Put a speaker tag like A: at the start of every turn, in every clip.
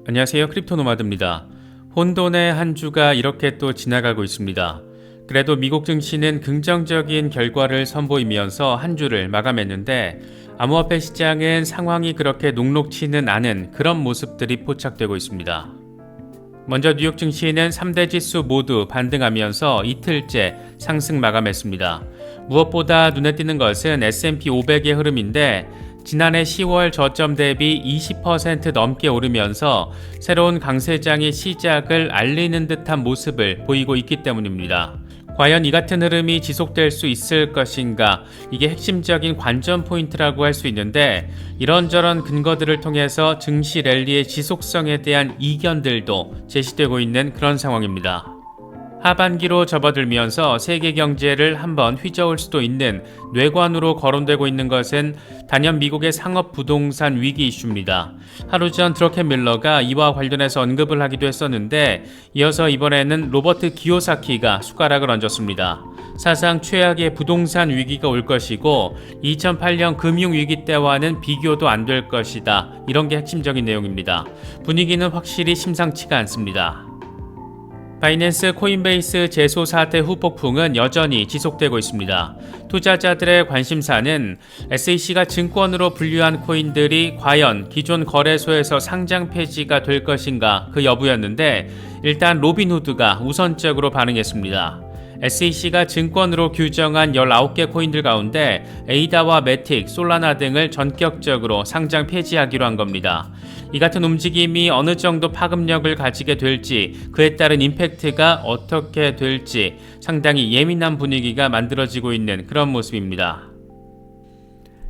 A: 안녕하세요. 크립토노마드입니다. 혼돈의 한 주가 이렇게 또 지나가고 있습니다. 그래도 미국 증시는 긍정적인 결과를 선보이면서 한 주를 마감했는데 암호화폐 시장은 상황이 그렇게 녹록치는 않은 그런 모습들이 포착되고 있습니다. 먼저 뉴욕 증시는 3대 지수 모두 반등하면서 이틀째 상승 마감했습니다. 무엇보다 눈에 띄는 것은 S&P 500의 흐름인데 지난해 10월 저점 대비 20% 넘게 오르면서 새로운 강세장의 시작을 알리는 듯한 모습을 보이고 있기 때문입니다. 과연 이 같은 흐름이 지속될 수 있을 것인가? 이게 핵심적인 관전 포인트라고 할 수 있는데 이런저런 근거들을 통해서 증시 랠리의 지속성에 대한 이견들도 제시되고 있는 그런 상황입니다. 하반기로 접어들면서 세계 경제를 한번 휘저을 수도 있는 뇌관으로 거론되고 있는 것은 단연 미국의 상업 부동산 위기 이슈입니다. 하루 전 드러켄 밀러가 이와 관련해서 언급을 하기도 했었는데 이어서 이번에는 로버트 기요사키가 숟가락을 얹었습니다. 사상 최악의 부동산 위기가 올 것이고 2008년 금융위기 때와는 비교도 안 될 것이다. 이런 게 핵심적인 내용입니다. 분위기는 확실히 심상치가 않습니다. 바이낸스 코인베이스 제소 사태 후폭풍은 여전히 지속되고 있습니다. 투자자들의 관심사는 SEC가 증권으로 분류한 코인들이 과연 기존 거래소에서 상장 폐지가 될 것인가 그 여부였는데 일단 로빈후드가 우선적으로 반응했습니다. SEC가 증권으로 규정한 19개 코인들 가운데 에이다와 매틱, 솔라나 등을 전격적으로 상장 폐지하기로 한 겁니다. 이 같은 움직임이 어느 정도 파급력을 가지게 될지 그에 따른 임팩트가 어떻게 될지 상당히 예민한 분위기가 만들어지고 있는 그런 모습입니다.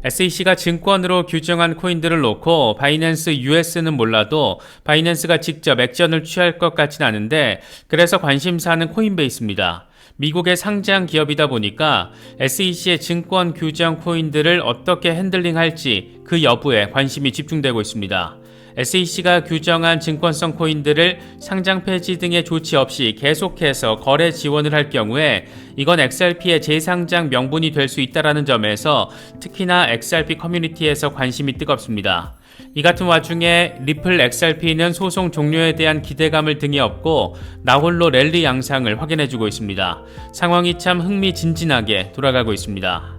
A: SEC가 증권으로 규정한 코인들을 놓고 바이낸스 US는 몰라도 바이낸스가 직접 액션을 취할 것 같진 않은데 그래서 관심사는 코인베이스입니다. 미국의 상장 기업이다 보니까 SEC의 증권 규정 코인들을 어떻게 핸들링할지 그 여부에 관심이 집중되고 있습니다. SEC가 규정한 증권성 코인들을 상장 폐지 등의 조치 없이 계속해서 거래 지원을 할 경우에 이건 XRP의 재상장 명분이 될 수 있다는 점에서 특히나 XRP 커뮤니티에서 관심이 뜨겁습니다. 이 같은 와중에 리플 XRP는 소송 종료에 대한 기대감을 등에 업고 나홀로 랠리 양상을 확인해주고 있습니다. 상황이 참 흥미진진하게 돌아가고 있습니다.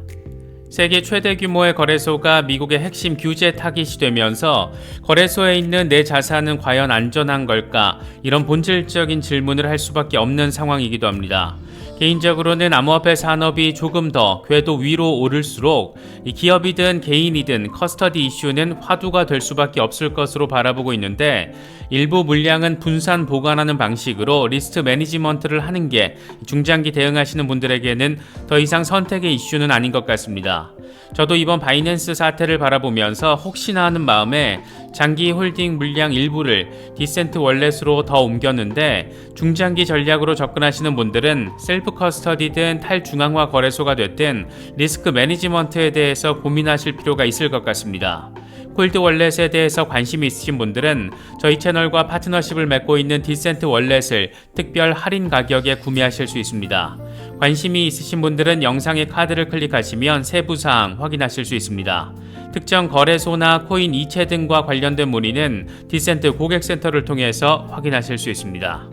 A: 세계 최대 규모의 거래소가 미국의 핵심 규제 타깃이 되면서 거래소에 있는 내 자산은 과연 안전한 걸까? 이런 본질적인 질문을 할 수밖에 없는 상황이기도 합니다. 개인적으로는 암호화폐 산업이 조금 더 궤도 위로 오를수록 이 기업이든 개인이든 커스터디 이슈는 화두가 될 수밖에 없을 것으로 바라보고 있는데 일부 물량은 분산 보관하는 방식으로 리스트 매니지먼트를 하는 게 중장기 대응하시는 분들에게는 더 이상 선택의 이슈는 아닌 것 같습니다. 저도 이번 바이낸스 사태를 바라보면서 혹시나 하는 마음에 장기 홀딩 물량 일부를 디센트 월렛으로 더 옮겼는데 중장기 전략으로 접근하시는 분들은 셀프 커스터디든 탈중앙화 거래소가 됐든 리스크 매니지먼트에 대해서 고민하실 필요가 있을 것 같습니다. 콜드 월렛에 대해서 관심이 있으신 분들은 저희 채널과 파트너십을 맺고 있는 디센트 월렛을 특별 할인 가격에 구매하실 수 있습니다. 관심이 있으신 분들은 영상의 카드를 클릭하시면 세부사항 확인하실 수 있습니다. 특정 거래소나 코인 이체 등과 관련된 문의는 디센트 고객센터를 통해서 확인하실 수 있습니다.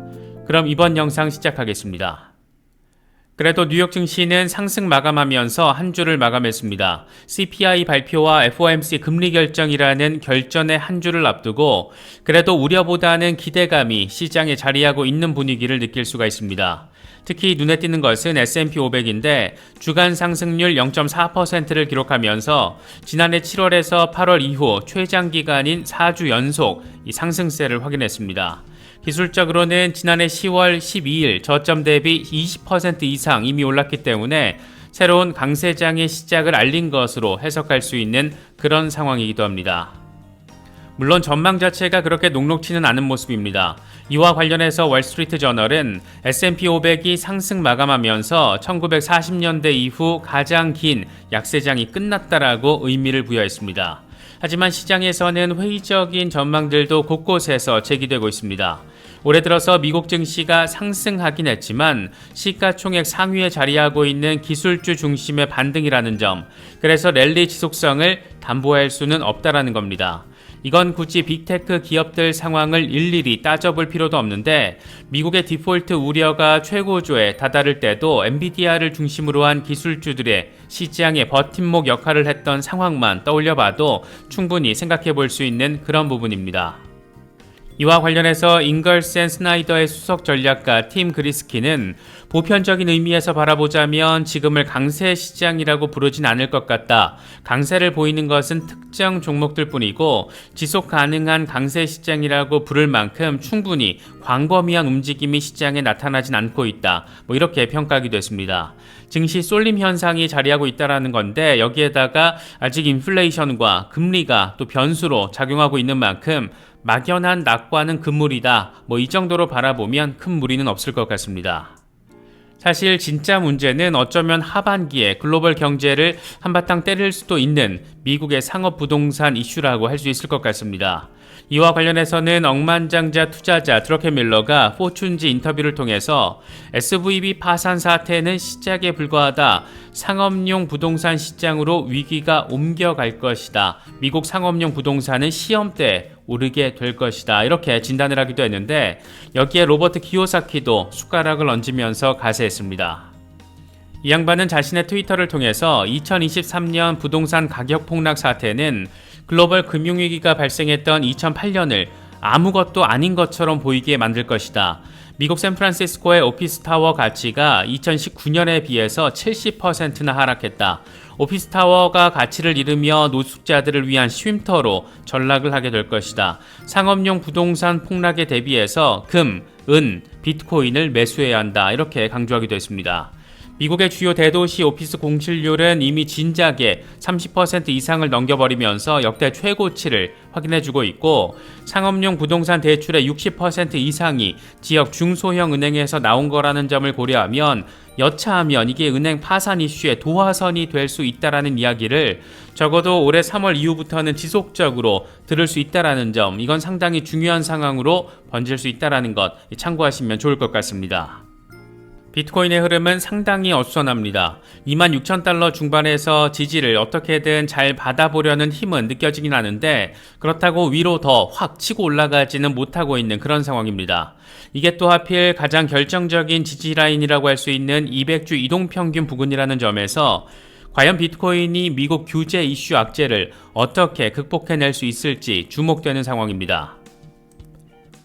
A: 그럼 이번 영상 시작하겠습니다. 그래도 뉴욕 증시는 상승 마감하면서 한 주를 마감했습니다. CPI 발표와 FOMC 금리 결정이라는 결전의 한 주를 앞두고 그래도 우려보다는 기대감이 시장에 자리하고 있는 분위기를 느낄 수가 있습니다. 특히 눈에 띄는 것은 S&P 500인데 주간 상승률 0.4%를 기록하면서 지난해 7월에서 8월 이후 최장 기간인 4주 연속 이 상승세를 확인했습니다. 기술적으로는 지난해 10월 12일 저점 대비 20% 이상 이미 올랐기 때문에 새로운 강세장의 시작을 알린 것으로 해석할 수 있는 그런 상황이기도 합니다. 물론 전망 자체가 그렇게 녹록치는 않은 모습입니다. 이와 관련해서 월스트리트 저널은 S&P 500이 상승 마감하면서 1940년대 이후 가장 긴 약세장이 끝났다라고 의미를 부여했습니다. 하지만 시장에서는 회의적인 전망들도 곳곳에서 제기되고 있습니다. 올해 들어서 미국 증시가 상승하긴 했지만 시가총액 상위에 자리하고 있는 기술주 중심의 반등이라는 점, 그래서 랠리 지속성을 담보할 수는 없다라는 겁니다. 이건 굳이 빅테크 기업들 상황을 일일이 따져볼 필요도 없는데 미국의 디폴트 우려가 최고조에 다다를 때도 엔비디아를 중심으로 한 기술주들의 시장의 버팀목 역할을 했던 상황만 떠올려봐도 충분히 생각해 볼 수 있는 그런 부분입니다. 이와 관련해서 잉걸스 & 스나이더의 수석 전략가 팀 그리스키는 보편적인 의미에서 바라보자면 지금을 강세 시장이라고 부르진 않을 것 같다. 강세를 보이는 것은 특정 종목들 뿐이고 지속 가능한 강세 시장이라고 부를 만큼 충분히 광범위한 움직임이 시장에 나타나진 않고 있다. 이렇게 평가하기도 했습니다. 증시 쏠림 현상이 자리하고 있다는 건데 여기에다가 아직 인플레이션과 금리가 또 변수로 작용하고 있는 만큼 막연한 낙관은 금물이다. 이 정도로 바라보면 큰 무리는 없을 것 같습니다. 사실 진짜 문제는 어쩌면 하반기에 글로벌 경제를 한바탕 때릴 수도 있는 미국의 상업 부동산 이슈라고 할 수 있을 것 같습니다. 이와 관련해서는 억만장자 투자자 드러켄 밀러가 포춘지 인터뷰를 통해서 SVB 파산 사태는 시작에 불과하다. 상업용 부동산 시장으로 위기가 옮겨갈 것이다. 미국 상업용 부동산은 시험대에 오르게 될 것이다. 이렇게 진단을 하기도 했는데 여기에 로버트 키요사키도 숟가락을 얹으면서 가세했습니다. 이 양반은 자신의 트위터를 통해서 2023년 부동산 가격 폭락 사태는 글로벌 금융위기가 발생했던 2008년을 아무것도 아닌 것처럼 보이게 만들 것이다. 미국 샌프란시스코의 오피스타워 가치가 2019년에 비해서 70%나 하락했다. 오피스타워가 가치를 잃으며 노숙자들을 위한 쉼터로 전락을 하게 될 것이다. 상업용 부동산 폭락에 대비해서 금, 은, 비트코인을 매수해야 한다. 이렇게 강조하기도 했습니다. 미국의 주요 대도시 오피스 공실률은 이미 진작에 30% 이상을 넘겨버리면서 역대 최고치를 확인해주고 있고 상업용 부동산 대출의 60% 이상이 지역 중소형 은행에서 나온 거라는 점을 고려하면 여차하면 이게 은행 파산 이슈의 도화선이 될 수 있다라는 이야기를 적어도 올해 3월 이후부터는 지속적으로 들을 수 있다라는 점, 이건 상당히 중요한 상황으로 번질 수 있다라는 것 참고하시면 좋을 것 같습니다. 비트코인의 흐름은 상당히 어수선합니다. 26,000달러 중반에서 지지를 어떻게든 잘 받아보려는 힘은 느껴지긴 하는데 그렇다고 위로 더 확 치고 올라가지는 못하고 있는 그런 상황입니다. 이게 또 하필 가장 결정적인 지지 라인이라고 할 수 있는 200주 이동평균 부근이라는 점에서 과연 비트코인이 미국 규제 이슈 악재를 어떻게 극복해낼 수 있을지 주목되는 상황입니다.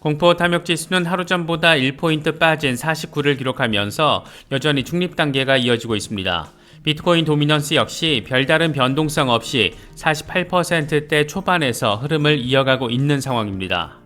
A: 공포 탐욕 지수는 하루 전보다 1포인트 빠진 49를 기록하면서 여전히 중립 단계가 이어지고 있습니다. 비트코인 도미넌스 역시 별다른 변동성 없이 48%대 초반에서 흐름을 이어가고 있는 상황입니다.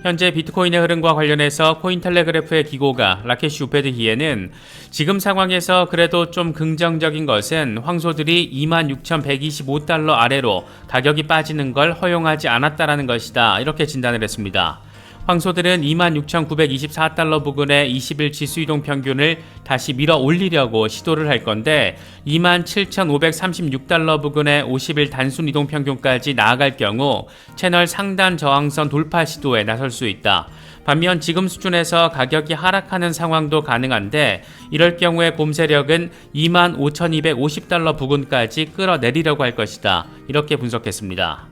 A: 현재 비트코인의 흐름과 관련해서 코인텔레그래프의 기고가 라케시 우페드히에는 지금 상황에서 그래도 좀 긍정적인 것은 황소들이 26,125달러 아래로 가격이 빠지는 걸 허용하지 않았다라는 것이다. 이렇게 진단을 했습니다. 황소들은 26,924달러 부근의 20일 지수이동 평균을 다시 밀어 올리려고 시도를 할 건데 27,536달러 부근의 50일 단순 이동 평균까지 나아갈 경우 채널 상단 저항선 돌파 시도에 나설 수 있다. 반면 지금 수준에서 가격이 하락하는 상황도 가능한데 이럴 경우에 곰 세력은 25,250달러 부근까지 끌어내리려고 할 것이다. 이렇게 분석했습니다.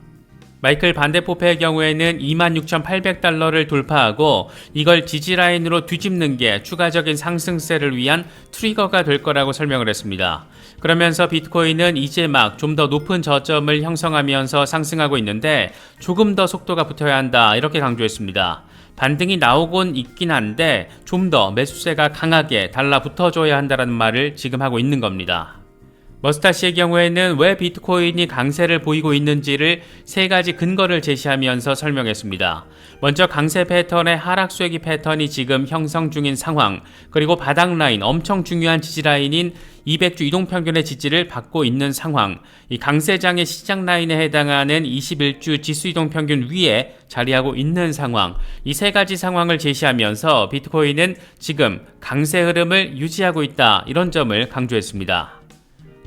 A: 마이클 반데포페의 경우에는 26,800달러를 돌파하고 이걸 지지라인으로 뒤집는 게 추가적인 상승세를 위한 트리거가 될 거라고 설명을 했습니다. 그러면서 비트코인은 이제 막 좀 더 높은 저점을 형성하면서 상승하고 있는데 조금 더 속도가 붙어야 한다. 이렇게 강조했습니다. 반등이 나오곤 있긴 한데 좀 더 매수세가 강하게 달라붙어줘야 한다는 말을 지금 하고 있는 겁니다. 머스타시의 경우에는 왜 비트코인이 강세를 보이고 있는지를 세 가지 근거를 제시하면서 설명했습니다. 먼저 강세 패턴의 하락 쐐기 패턴이 지금 형성 중인 상황, 그리고 바닥 라인, 엄청 중요한 지지 라인인 200주 이동평균의 지지를 받고 있는 상황, 이 강세장의 시작 라인에 해당하는 21주 지수 이동평균 위에 자리하고 있는 상황, 이 세 가지 상황을 제시하면서 비트코인은 지금 강세 흐름을 유지하고 있다, 이런 점을 강조했습니다.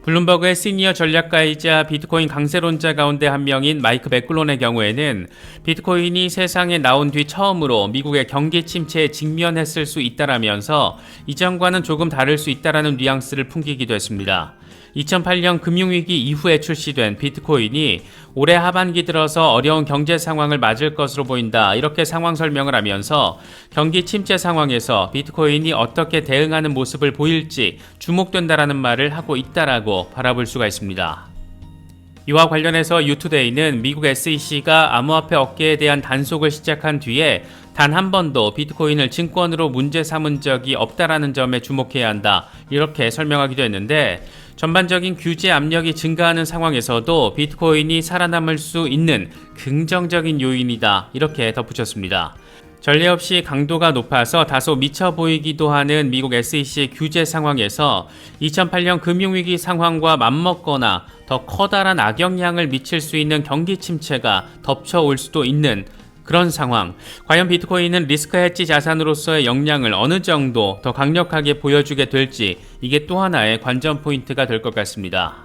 A: 블룸버그의 시니어 전략가이자 비트코인 강세론자 가운데 한 명인 마이크 맥글론의 경우에는 비트코인이 세상에 나온 뒤 처음으로 미국의 경기 침체에 직면했을 수 있다라면서 이전과는 조금 다를 수 있다라는 뉘앙스를 풍기기도 했습니다. 2008년 금융위기 이후에 출시된 비트코인이 올해 하반기 들어서 어려운 경제 상황을 맞을 것으로 보인다, 이렇게 상황 설명을 하면서 경기 침체 상황에서 비트코인이 어떻게 대응하는 모습을 보일지 주목된다라는 말을 하고 있다라고 바라볼 수가 있습니다. 이와 관련해서 유투데이는 미국 SEC가 암호화폐 업계에 대한 단속을 시작한 뒤에 단 한 번도 비트코인을 증권으로 문제 삼은 적이 없다라는 점에 주목해야 한다, 이렇게 설명하기도 했는데, 전반적인 규제 압력이 증가하는 상황에서도 비트코인이 살아남을 수 있는 긍정적인 요인이다, 이렇게 덧붙였습니다. 전례 없이 강도가 높아서 다소 미쳐 보이기도 하는 미국 SEC의 규제 상황에서 2008년 금융위기 상황과 맞먹거나 더 커다란 악영향을 미칠 수 있는 경기 침체가 덮쳐올 수도 있는 그런 상황, 과연 비트코인은 리스크 해지 자산으로서의 역량을 어느 정도 더 강력하게 보여주게 될지, 이게 또 하나의 관전 포인트가 될 것 같습니다.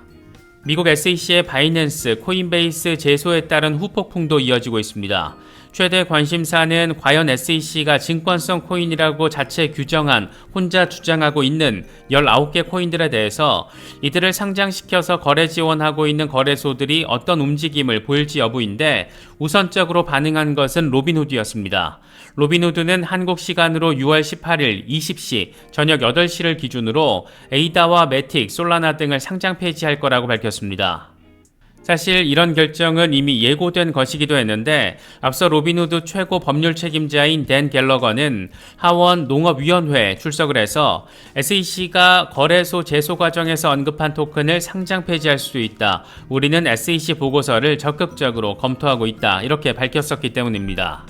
A: 미국 SEC의 바이낸스, 코인베이스 제소에 따른 후폭풍도 이어지고 있습니다. 최대 관심사는 과연 SEC가 증권성 코인이라고 자체 규정한, 혼자 주장하고 있는 19개 코인들에 대해서 이들을 상장시켜서 거래 지원하고 있는 거래소들이 어떤 움직임을 보일지 여부인데, 우선적으로 반응한 것은 로빈후드였습니다. 로빈후드는 한국 시간으로 6월 18일 20시 저녁 8시를 기준으로 에이다와 매틱, 솔라나 등을 상장 폐지할 거라고 밝혔습니다. 사실 이런 결정은 이미 예고된 것이기도 했는데, 앞서 로빈후드 최고 법률 책임자인 댄 갤러거는 하원 농업위원회에 출석을 해서 SEC가 거래소 제소 과정에서 언급한 토큰을 상장 폐지할 수도 있다, 우리는 SEC 보고서를 적극적으로 검토하고 있다, 이렇게 밝혔었기 때문입니다.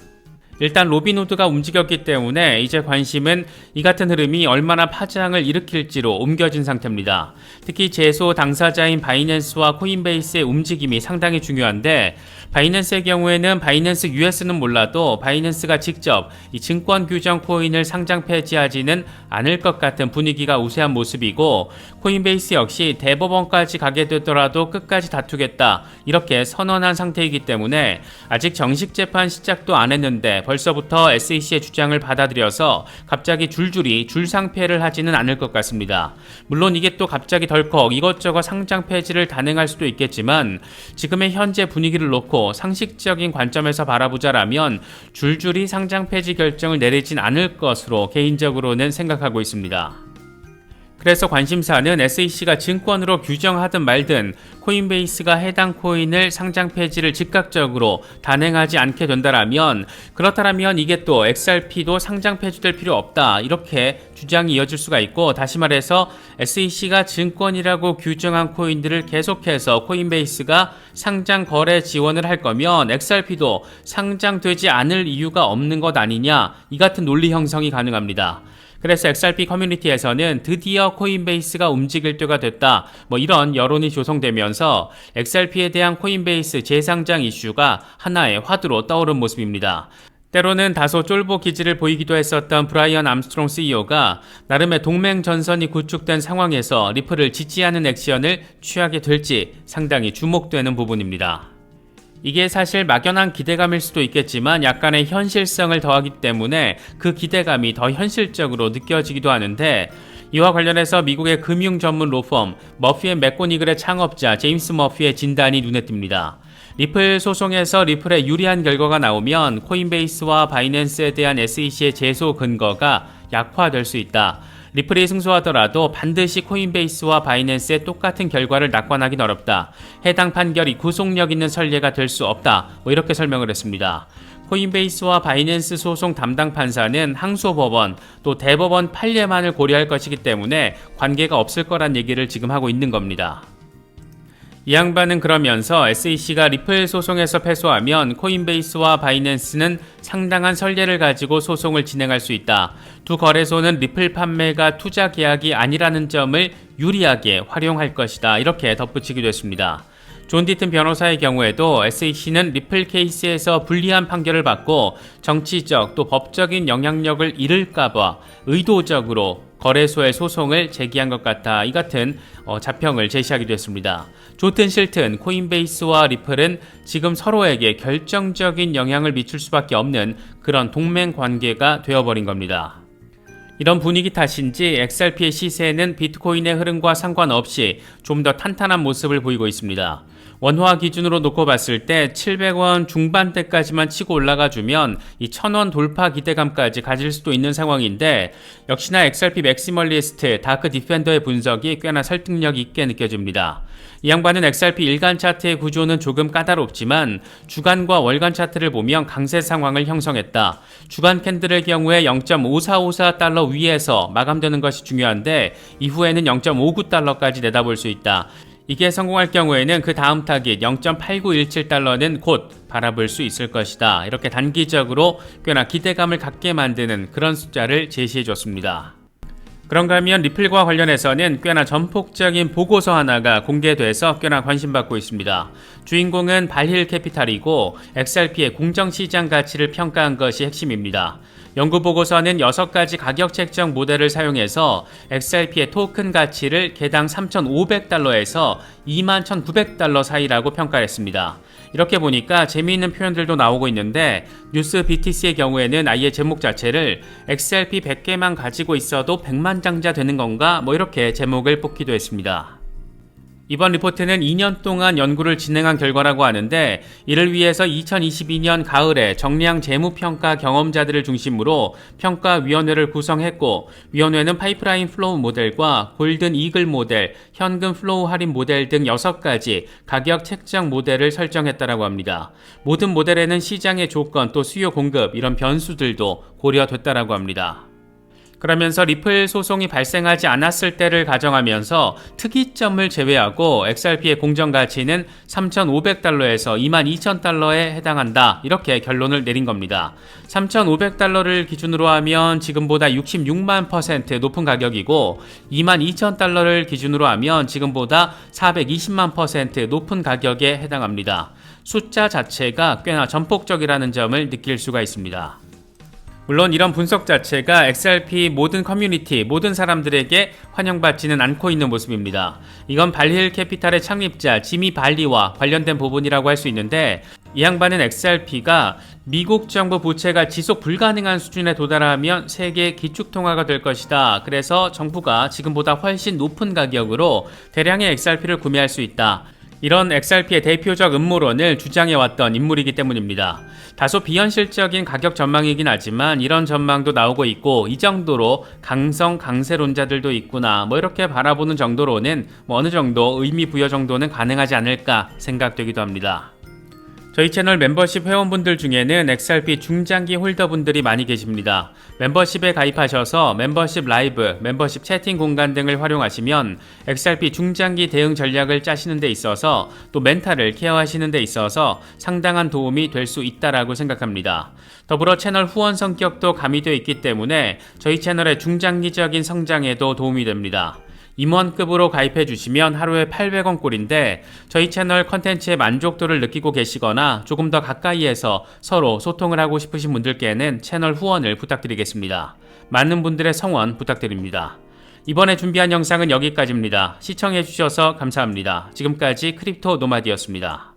A: 일단 로빈후드가 움직였기 때문에 이제 관심은 이 같은 흐름이 얼마나 파장을 일으킬지로 옮겨진 상태입니다. 특히 제소 당사자인 바이낸스와 코인베이스의 움직임이 상당히 중요한데, 바이낸스의 경우에는 바이낸스 US는 몰라도 바이낸스가 직접 이 증권 규정 코인을 상장 폐지하지는 않을 것 같은 분위기가 우세한 모습이고, 코인베이스 역시 대법원까지 가게 되더라도 끝까지 다투겠다, 이렇게 선언한 상태이기 때문에 아직 정식 재판 시작도 안 했는데 벌써부터 SEC의 주장을 받아들여서 갑자기 줄줄이 줄상폐를 하지는 않을 것 같습니다. 물론 이게 또 갑자기 덜컥 이것저것 상장 폐지를 단행할 수도 있겠지만, 지금의 현재 분위기를 놓고 상식적인 관점에서 바라보자라면 줄줄이 상장 폐지 결정을 내리진 않을 것으로 개인적으로는 생각하고 있습니다. 그래서 관심사는 SEC가 증권으로 규정하든 말든 코인베이스가 해당 코인을 상장 폐지를 즉각적으로 단행하지 않게 된다라면, 그렇다면 이게 또 XRP도 상장 폐지될 필요 없다, 이렇게 주장이 이어질 수가 있고, 다시 말해서 SEC가 증권이라고 규정한 코인들을 계속해서 코인베이스가 상장 거래 지원을 할 거면 XRP도 상장되지 않을 이유가 없는 것 아니냐, 이 같은 논리 형성이 가능합니다. 그래서 XRP 커뮤니티에서는 드디어 코인베이스가 움직일 때가 됐다, 이런 여론이 조성되면서 XRP에 대한 코인베이스 재상장 이슈가 하나의 화두로 떠오른 모습입니다. 때로는 다소 쫄보 기질을 보이기도 했었던 브라이언 암스트롱 CEO가 나름의 동맹 전선이 구축된 상황에서 리플을 지지하는 액션을 취하게 될지 상당히 주목되는 부분입니다. 이게 사실 막연한 기대감일 수도 있겠지만 약간의 현실성을 더하기 때문에 그 기대감이 더 현실적으로 느껴지기도 하는데, 이와 관련해서 미국의 금융 전문 로펌 머피 앤 맥고니글의 창업자 제임스 머피의 진단이 눈에 띕니다. 리플 소송에서 리플에 유리한 결과가 나오면 코인베이스와 바이낸스에 대한 SEC의 제소 근거가 약화될 수 있다. 리플이 승소하더라도 반드시 코인베이스와 바이낸스의 똑같은 결과를 낙관하긴 어렵다. 해당 판결이 구속력 있는 선례가 될 수 없다, 이렇게 설명을 했습니다. 코인베이스와 바이낸스 소송 담당 판사는 항소법원 또 대법원 판례만을 고려할 것이기 때문에 관계가 없을 거란 얘기를 지금 하고 있는 겁니다. 이 양반은 그러면서 SEC가 리플 소송에서 패소하면 코인베이스와 바이낸스는 상당한 선례를 가지고 소송을 진행할 수 있다. 두 거래소는 리플 판매가 투자 계약이 아니라는 점을 유리하게 활용할 것이다, 이렇게 덧붙이기도 했습니다. 존 디튼 변호사의 경우에도 SEC는 리플 케이스에서 불리한 판결을 받고 정치적 또 법적인 영향력을 잃을까봐 의도적으로 거래소에 소송을 제기한 것 같다. 이 같은 자평을 제시하기도 했습니다. 좋든 싫든 코인베이스와 리플은 지금 서로에게 결정적인 영향을 미칠 수밖에 없는 그런 동맹 관계가 되어버린 겁니다. 이런 분위기 탓인지 XRP의 시세는 비트코인의 흐름과 상관없이 좀 더 탄탄한 모습을 보이고 있습니다. 원화 기준으로 놓고 봤을 때 700원 중반대까지만 치고 올라가주면 이 1000원 돌파 기대감까지 가질 수도 있는 상황인데, 역시나 XRP 맥시멀리스트 다크 디펜더의 분석이 꽤나 설득력 있게 느껴집니다. 이 양반은 XRP 일간 차트의 구조는 조금 까다롭지만 주간과 월간 차트를 보면 강세 상황을 형성했다. 주간 캔들의 경우에 0.5454달러 위에서 마감되는 것이 중요한데 이후에는 0.59달러까지 내다볼 수 있다. 이게 성공할 경우에는 그 다음 타깃 0.8917달러는 곧 바라볼 수 있을 것이다. 이렇게 단기적으로 꽤나 기대감을 갖게 만드는 그런 숫자를 제시해줬습니다. 그런가 하면 리플과 관련해서는 꽤나 전폭적인 보고서 하나가 공개돼서 꽤나 관심받고 있습니다. 주인공은 발힐 캐피탈이고 XRP의 공정시장 가치를 평가한 것이 핵심입니다. 연구 보고서는 6가지 가격 책정 모델을 사용해서 XRP의 토큰 가치를 개당 3,500달러에서 21,900달러 사이라고 평가했습니다. 이렇게 보니까 재미있는 표현들도 나오고 있는데, 뉴스 BTC의 경우에는 아예 제목 자체를 XRP 100개만 가지고 있어도 100만 장자 되는 건가? 이렇게 제목을 뽑기도 했습니다. 이번 리포트는 2년 동안 연구를 진행한 결과라고 하는데, 이를 위해서 2022년 가을에 정량 재무평가 경험자들을 중심으로 평가위원회를 구성했고, 위원회는 파이프라인 플로우 모델과 골든 이글 모델, 현금 플로우 할인 모델 등 6가지 가격 책정 모델을 설정했다고 합니다. 모든 모델에는 시장의 조건 또 수요 공급 이런 변수들도 고려됐다고 합니다. 그러면서 리플 소송이 발생하지 않았을 때를 가정하면서 특이점을 제외하고 XRP의 공정가치는 3,500달러에서 22,000달러에 해당한다. 이렇게 결론을 내린 겁니다. 3,500달러를 기준으로 하면 지금보다 66만% 높은 가격이고, 22,000달러를 기준으로 하면 지금보다 420만% 높은 가격에 해당합니다. 숫자 자체가 꽤나 전폭적이라는 점을 느낄 수가 있습니다. 물론 이런 분석 자체가 XRP 모든 커뮤니티, 모든 사람들에게 환영받지는 않고 있는 모습입니다. 이건 발힐 캐피탈의 창립자 지미 발리와 관련된 부분이라고 할 수 있는데, 이 양반은 XRP가 미국 정부 부채가 지속 불가능한 수준에 도달하면 세계 기축통화가 될 것이다. 그래서 정부가 지금보다 훨씬 높은 가격으로 대량의 XRP를 구매할 수 있다. 이런 XRP의 대표적 음모론을 주장해왔던 인물이기 때문입니다. 다소 비현실적인 가격 전망이긴 하지만 이런 전망도 나오고 있고, 이 정도로 강세론자들도 있구나 이렇게 바라보는 정도로는 어느 정도 의미 부여 정도는 가능하지 않을까 생각되기도 합니다. 저희 채널 멤버십 회원분들 중에는 XRP 중장기 홀더분들이 많이 계십니다. 멤버십에 가입하셔서 멤버십 라이브, 멤버십 채팅 공간 등을 활용하시면 XRP 중장기 대응 전략을 짜시는 데 있어서 또 멘탈을 케어하시는 데 있어서 상당한 도움이 될 수 있다라고 생각합니다. 더불어 채널 후원 성격도 가미되어 있기 때문에 저희 채널의 중장기적인 성장에도 도움이 됩니다. 임원급으로 가입해 주시면 하루에 800원 꼴인데, 저희 채널 컨텐츠의 만족도를 느끼고 계시거나 조금 더 가까이에서 서로 소통을 하고 싶으신 분들께는 채널 후원을 부탁드리겠습니다. 많은 분들의 성원 부탁드립니다. 이번에 준비한 영상은 여기까지입니다. 시청해 주셔서 감사합니다. 지금까지 크립토 노마디였습니다.